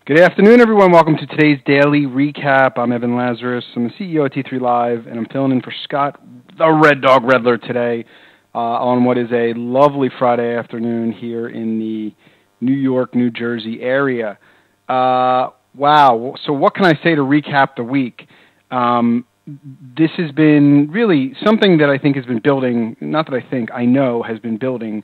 Good afternoon, everyone. Welcome to today's daily recap. I'm Evan Lazarus. I'm the CEO of T3 Live, and I'm filling in for Scott, the Red Dog Redler, today on what is a lovely Friday afternoon here in the New York, New Jersey area. Wow. So what can I say to recap the week? This has been really something that I think has been building, not that I think, I know has been building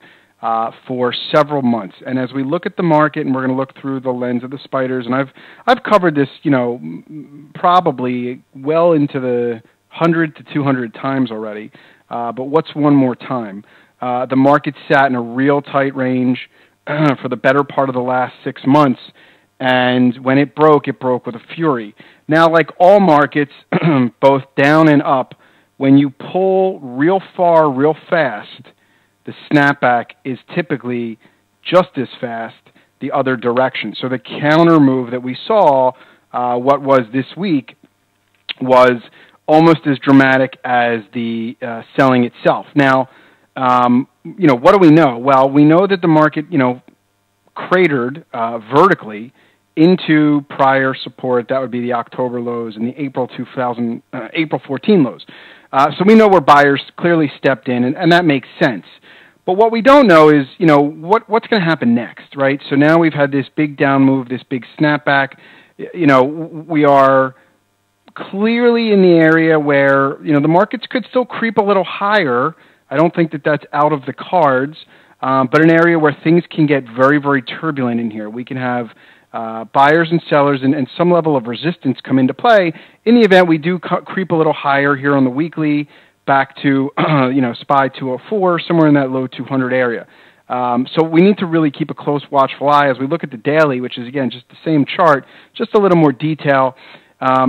for several months. And as we look at the market, and we're going to look through the lens of the spiders, and I've covered this, probably well into the 100 to 200 times already. But what's one more time? The market sat in a real tight range for the better part of the last 6 months. And when it broke with a fury. Now, like all markets, both down and up, when you pull real far, real fast, the snapback is typically just as fast the other direction. So the counter move that we saw, what was this week, was almost as dramatic as the selling itself. Now, what do we know? Well, we know that the market, cratered vertically into prior support. That would be the October lows and the April 14 lows. So we know where buyers clearly stepped in, and that makes sense. But what we don't know is, what's going to happen next, right? So now we've had this big down move, this big snapback. We are clearly in the area where, the markets could still creep a little higher. I don't think that that's out of the cards, but an area where things can get very, very turbulent in here. We can have buyers and sellers and some level of resistance come into play. In the event we do creep a little higher here on the weekly, back to, SPY 204, somewhere in that low 200 area. So we need to really keep a close watchful eye as we look at the daily, which is, again, just the same chart, just a little more detail. I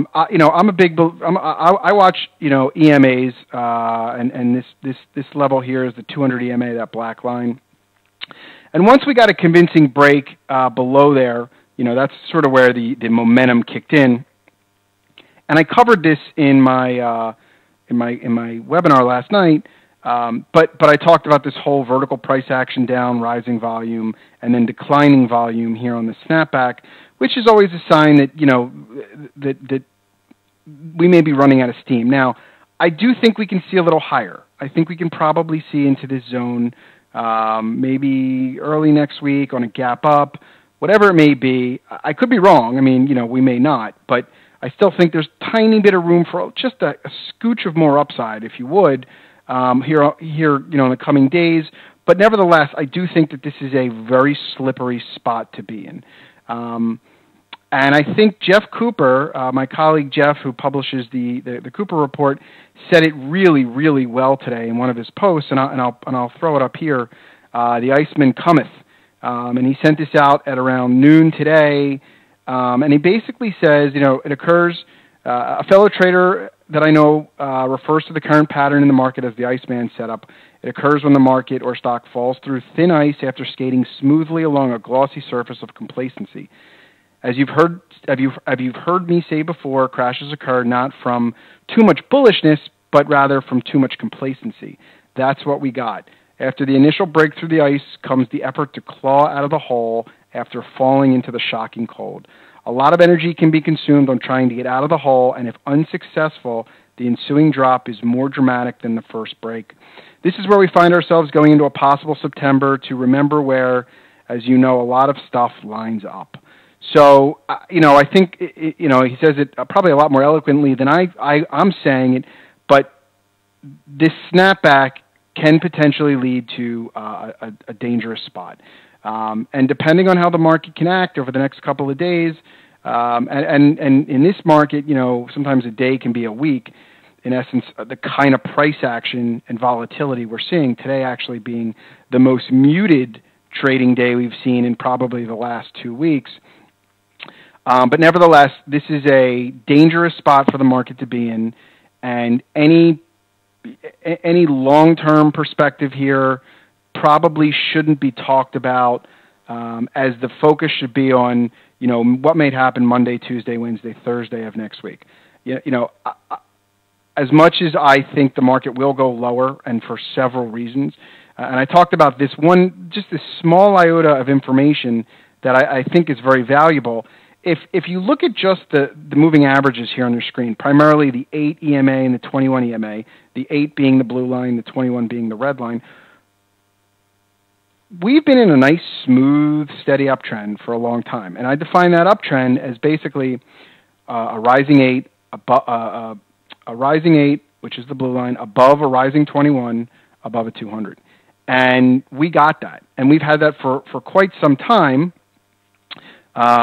watch, EMAs, and this level here is the 200 EMA, that black line. And once we got a convincing break below there, that's sort of where the momentum kicked in. And I covered this in my webinar last night, but I talked about this whole vertical price action down, rising volume, and then declining volume here on the snapback, which is always a sign that that we may be running out of steam. Now, I do think we can see a little higher. I think we can probably see into this zone maybe early next week on a gap up, whatever it may be. I could be wrong. I mean, we may not, but I still think there's a tiny bit of room for just a scooch of more upside, if you would, here in the coming days. But nevertheless, I do think that this is a very slippery spot to be in. And I think Jeff Cooper, my colleague Jeff, who publishes the Cooper Report, said it really, really well today in one of his posts, and I'll throw it up here. The Iceman cometh, and he sent this out at around noon today. And he basically says, it occurs, a fellow trader that I know refers to the current pattern in the market as the Iceman setup. It occurs when the market or stock falls through thin ice after skating smoothly along a glossy surface of complacency. As you've heard me say before, crashes occur not from too much bullishness, but rather from too much complacency. That's what we got. After the initial break through the ice comes the effort to claw out of the hole after falling into the shocking cold. A lot of energy can be consumed on trying to get out of the hole, and if unsuccessful, the ensuing drop is more dramatic than the first break. This is where we find ourselves going into a possible September to remember where, as you know, a lot of stuff lines up. So, I think, he says it probably a lot more eloquently than I'm saying it, but this snapback can potentially lead to a dangerous spot. And depending on how the market can act over the next couple of days, and in this market, sometimes a day can be a week. In essence, the kind of price action and volatility we're seeing today actually being the most muted trading day we've seen in probably the last 2 weeks. But nevertheless, this is a dangerous spot for the market to be in, and any long-term perspective here probably shouldn't be talked about, as the focus should be on, what may happen Monday, Tuesday, Wednesday, Thursday of next week. As much as I think the market will go lower, and for several reasons, and I talked about this small iota of information that I think is very valuable, if you look at just the moving averages here on your screen, primarily the 8 EMA and the 21 EMA, the 8 being the blue line, the 21 being the red line, we've been in a nice, smooth, steady uptrend for a long time. And I define that uptrend as basically a rising 8, a rising 8, which is the blue line, above a rising 21, above a 200. And we got that. And we've had that for quite some time.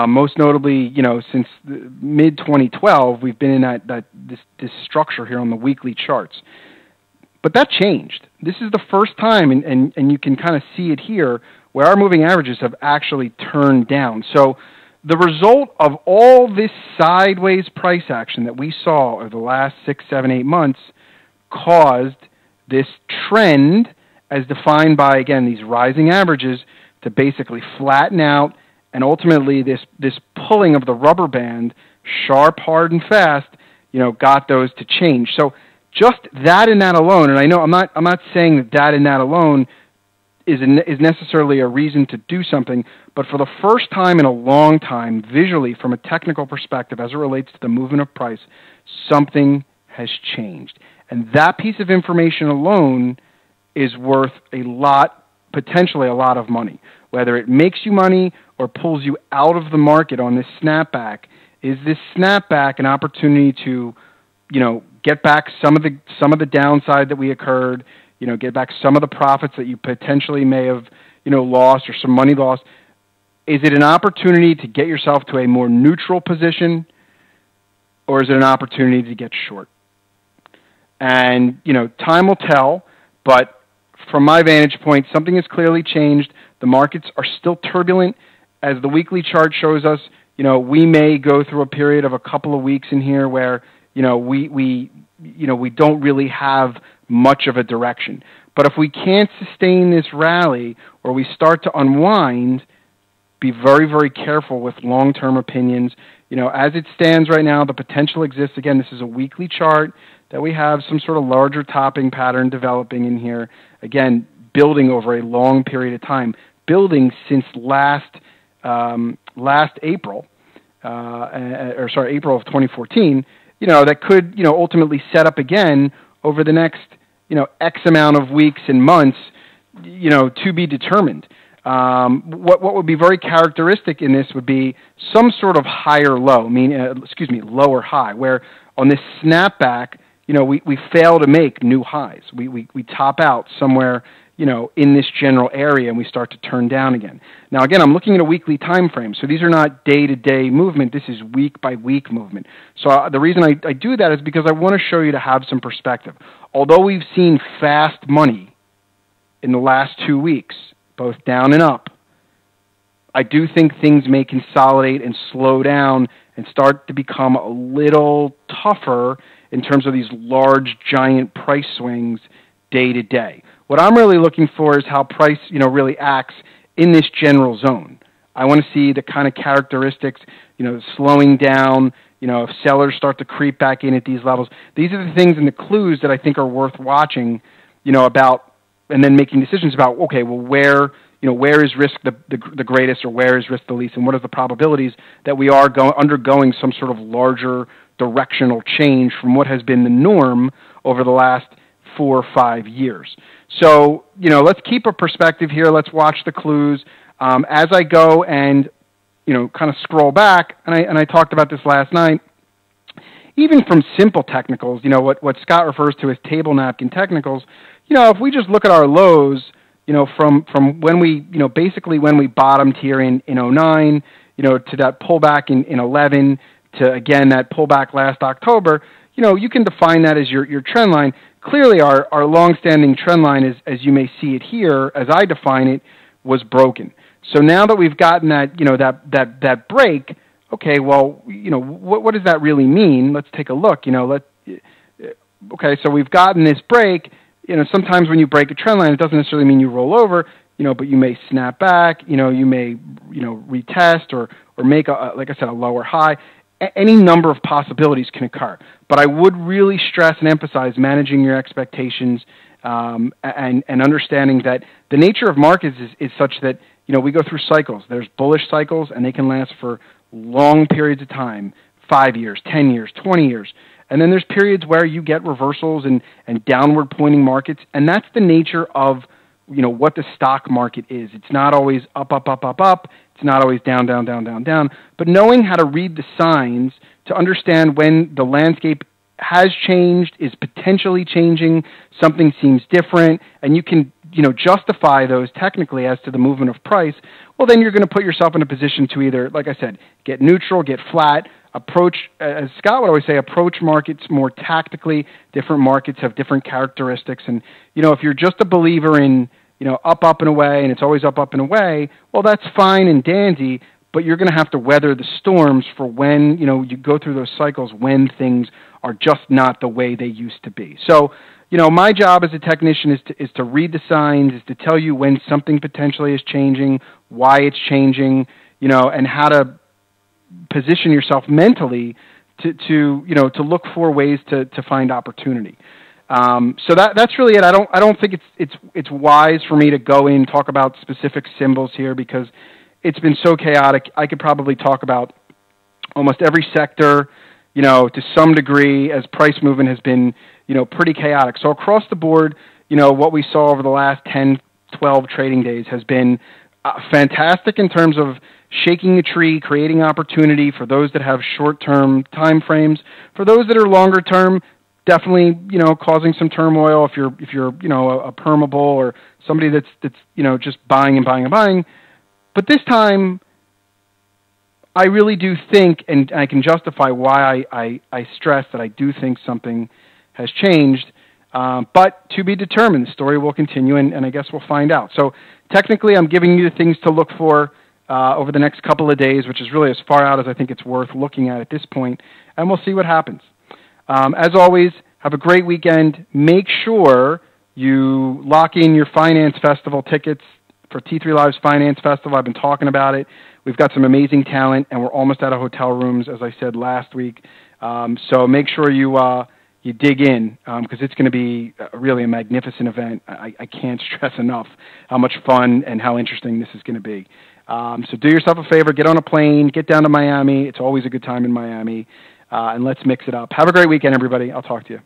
Most notably, since mid-2012, we've been in this structure here on the weekly charts. But that changed. This is the first time, and you can kind of see it here, where our moving averages have actually turned down. So the result of all this sideways price action that we saw over the last 6, 7, 8 months caused this trend, as defined by, again, these rising averages, to basically flatten out, and ultimately this pulling of the rubber band, sharp, hard, and fast, got those to change. So just that and that alone, and I know I'm not saying that and that alone is necessarily a reason to do something, but for the first time in a long time, visually, from a technical perspective, as it relates to the movement of price, something has changed. And that piece of information alone is worth a lot, potentially a lot of money. Whether it makes you money or pulls you out of the market on this snapback, is this snapback an opportunity to, get back some of the downside that we occurred, get back some of the profits that you potentially may have, lost, or some money lost? Is it an opportunity to get yourself to a more neutral position, or is it an opportunity to get short? And, time will tell, but from my vantage point, something has clearly changed. The markets are still turbulent. As the weekly chart shows us, we may go through a period of a couple of weeks in here where, we don't really have much of a direction. But if we can't sustain this rally, or we start to unwind, be very, very careful with long-term opinions. As it stands right now, the potential exists. Again, this is a weekly chart that we have some sort of larger topping pattern developing in here. Again, building over a long period of time, building since last April, April of 2014. That could ultimately set up again over the next X amount of weeks and months, to be determined. What would be very characteristic in this would be some sort of higher low, lower high, where on this snapback, we fail to make new highs. We top out somewhere, in this general area, and we start to turn down again. Now, again, I'm looking at a weekly time frame, so these are not day-to-day movement. This is week-by-week movement. So the reason I do that is because I want to show you to have some perspective. Although we've seen fast money in the last 2 weeks, both down and up, I do think things may consolidate and slow down and start to become a little tougher in terms of these large, giant price swings day to day. What I'm really looking for is how price, really acts in this general zone. I want to see the kind of characteristics, slowing down, if sellers start to creep back in at these levels. These are the things and the clues that I think are worth watching, about, and then making decisions about, okay, well, where is risk the greatest, or where is risk the least, and what are the probabilities that we are undergoing some sort of larger directional change from what has been the norm over the last 4 or 5 years. So, let's keep a perspective here. Let's watch the clues. As I go and, kind of scroll back, and I talked about this last night, even from simple technicals, what Scott refers to as table napkin technicals, if we just look at our lows, from when we, basically when we bottomed here in 09, to that pullback in 11, to, again, that pullback last October, you can define that as your trend line. Clearly, our long-standing trend line, is, as you may see it here, as I define it, was broken. So now that we've gotten that, that break, okay, well, what does that really mean? Let's take a look. Okay, so we've gotten this break. Sometimes when you break a trend line, it doesn't necessarily mean you roll over, but you may snap back. You may, retest or make like I said, a lower high. Any number of possibilities can occur. But I would really stress and emphasize managing your expectations, and understanding that the nature of markets is such that, we go through cycles. There's bullish cycles, and they can last for long periods of time, 5 years, 10 years, 20 years. And then there's periods where you get reversals and downward pointing markets, and that's the nature of what the stock market is. It's not always up, up, up, up, up. It's not always down, down, down, down, down. But knowing how to read the signs to understand when the landscape has changed, is potentially changing, something seems different, and you can justify those technically as to the movement of price, well, then you're going to put yourself in a position to either, like I said, get neutral, get flat, approach, as Scott would always say, approach markets more tactically. Different markets have different characteristics, and if you're just a believer in up, up and away, and it's always up, up and away, well, that's fine and dandy, but you're going to have to weather the storms for when you go through those cycles when things are just not the way they used to be. So my job as a technician is to read the signs, is to tell you when something potentially is changing, why it's changing, and how to position yourself mentally to look for ways to find opportunity. So that's really it. I don't think it's wise for me to go in and talk about specific symbols here because it's been so chaotic. I could probably talk about almost every sector, to some degree, as price movement has been, pretty chaotic. So across the board, what we saw over the last 10, 12 trading days has been fantastic in terms of shaking the tree, creating opportunity for those that have short-term time frames. For those that are longer term, definitely, causing some turmoil if you're a perma bull or somebody that's just buying and buying and buying. But this time, I really do think, and I can justify why I stress that I do think something has changed, but to be determined. The story will continue, and I guess we'll find out. So technically, I'm giving you the things to look for over the next couple of days, which is really as far out as I think it's worth looking at this point, and we'll see what happens. As always, have a great weekend. Make sure you lock in your Finance Festival tickets for T3 Live's Finance Festival. I've been talking about it. We've got some amazing talent, and we're almost out of hotel rooms, as I said last week. So make sure you dig in because it's going to be really a magnificent event. I can't stress enough how much fun and how interesting this is going to be. So do yourself a favor, get on a plane, get down to Miami. It's always a good time in Miami, and let's mix it up. Have a great weekend, everybody. I'll talk to you.